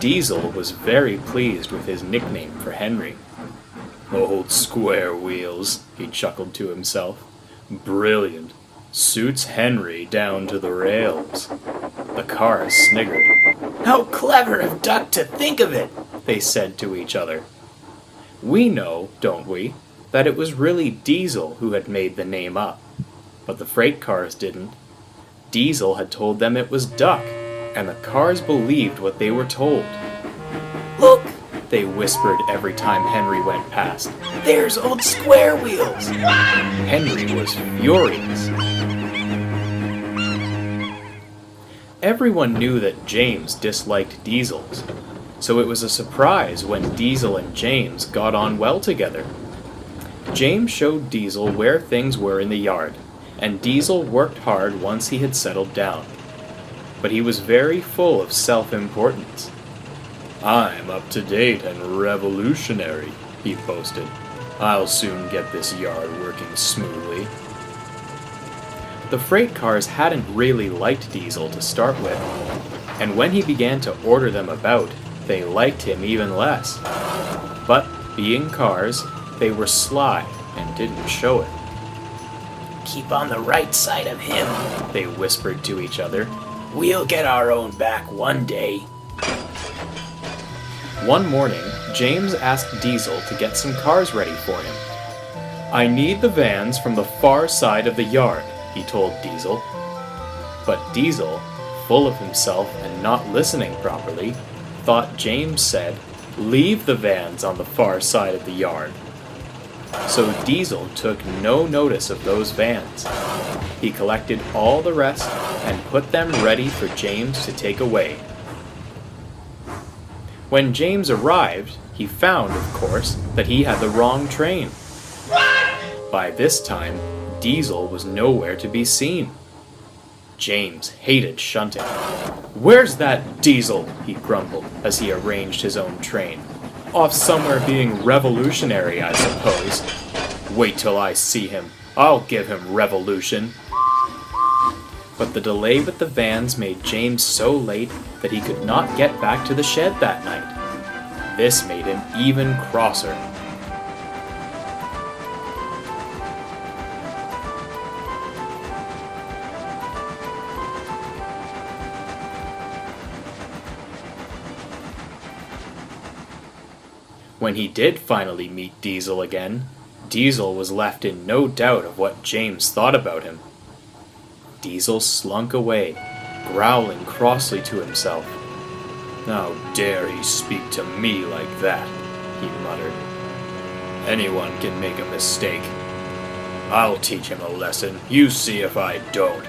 Diesel was very pleased with his nickname for Henry. "Old square wheels," he chuckled to himself. "Brilliant. Suits Henry down to the rails." The cars sniggered. "How clever of Duck to think of it," they said to each other. We know, don't we, that it was really Diesel who had made the name up. But the freight cars didn't. Diesel had told them it was Duck, and the cars believed what they were told. "Look," they whispered every time Henry went past. "There's old Square Wheels." Henry was furious. Everyone knew that James disliked Diesels, so it was a surprise when Diesel and James got on well together. James showed Diesel where things were in the yard, and Diesel worked hard once he had settled down. But he was very full of self-importance. "I'm up to date and revolutionary," he boasted. "I'll soon get this yard working smoothly." The freight cars hadn't really liked Diesel to start with, and when he began to order them about, they liked him even less. But, being cars, they were sly and didn't show it. "Keep on the right side of him," they whispered to each other. "We'll get our own back one day." One morning, James asked Diesel to get some cars ready for him. "I need the vans from the far side of the yard," he told Diesel. But Diesel, full of himself and not listening properly, thought James said, "Leave the vans on the far side of the yard." So Diesel took no notice of those vans. He collected all the rest and put them ready for James to take away. When James arrived, he found, of course, that he had the wrong train. By this time, Diesel was nowhere to be seen. James hated shunting. "Where's that Diesel?" he grumbled as he arranged his own train. "Off somewhere being revolutionary, I suppose. Wait till I see him. I'll give him revolution." But the delay with the vans made James so late that he could not get back to the shed that night. This made him even crosser. When he did finally meet Diesel again, Diesel was left in no doubt of what James thought about him. Diesel slunk away, growling crossly to himself. "How dare he speak to me like that?" he muttered. "Anyone can make a mistake. I'll teach him a lesson. You see if I don't."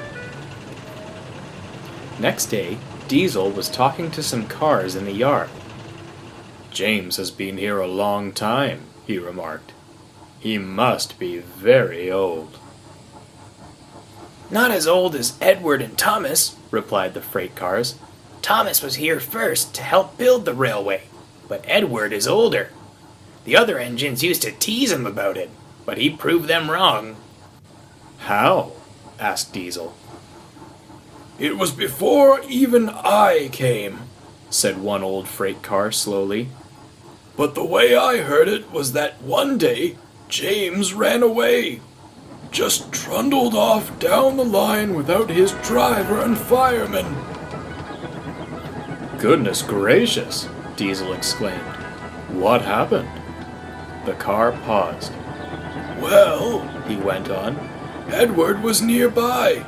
Next day, Diesel was talking to some cars in the yard. "James has been here a long time," he remarked. "He must be very old." "Not as old as Edward and Thomas," replied the freight cars. "Thomas was here first to help build the railway, but Edward is older. The other engines used to tease him about it, but he proved them wrong." "How?" asked Diesel. "It was before even I came," said one old freight car slowly. "But the way I heard it was that one day James ran away. Just trundled off down the line without his driver and fireman." "Goodness gracious!" Diesel exclaimed. "What happened?" The car paused. "Well," he went on, "Edward was nearby.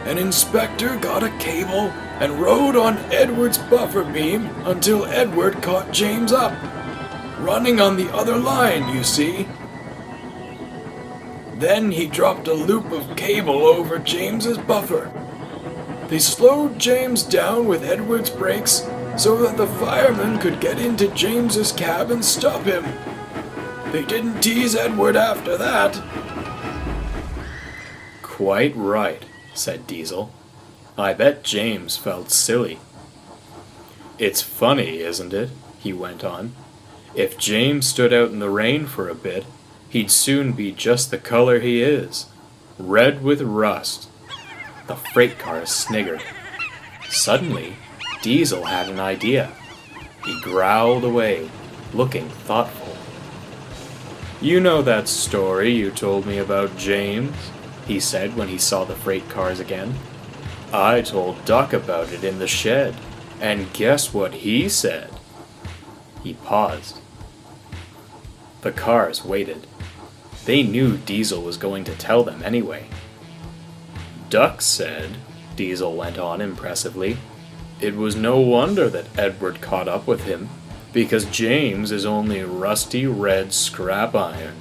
An inspector got a cable and rode on Edward's buffer beam until Edward caught James up. Running on the other line, you see. Then he dropped a loop of cable over James's buffer. They slowed James down with Edward's brakes so that the fireman could get into James's cab and stop him. They didn't tease Edward after that." "Quite right," said Diesel. "I bet James felt silly." "It's funny, isn't it?" he went on. "If James stood out in the rain for a bit, he'd soon be just the color he is, red with rust." The freight cars sniggered. Suddenly, Diesel had an idea. He growled away, looking thoughtful. "You know that story you told me about James?" he said when he saw the freight cars again. "I told Duck about it in the shed, and guess what he said?" He paused. The cars waited. They knew Diesel was going to tell them anyway. "Duck said," Diesel went on impressively, "it was no wonder that Edward caught up with him, because James is only rusty red scrap iron.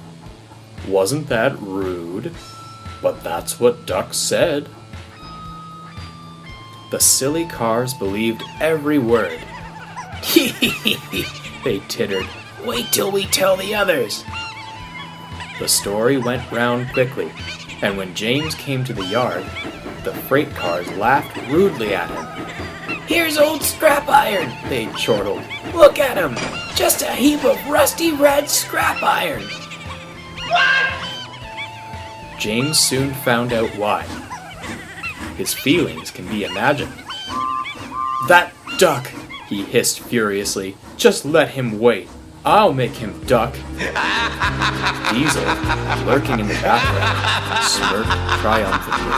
Wasn't that rude? But that's what Duck said." The silly cars believed every word. "Hee hee hee hee," they tittered. "Wait till we tell the others." The story went round quickly, and when James came to the yard, the freight cars laughed rudely at him. "Here's old scrap iron," they chortled. "Look at him! Just a heap of rusty red scrap iron!" What? James soon found out why. His feelings can be imagined. "That Duck!" he hissed furiously. "Just let him wait. I'll make him duck." Diesel, lurking in the background, smirked triumphantly.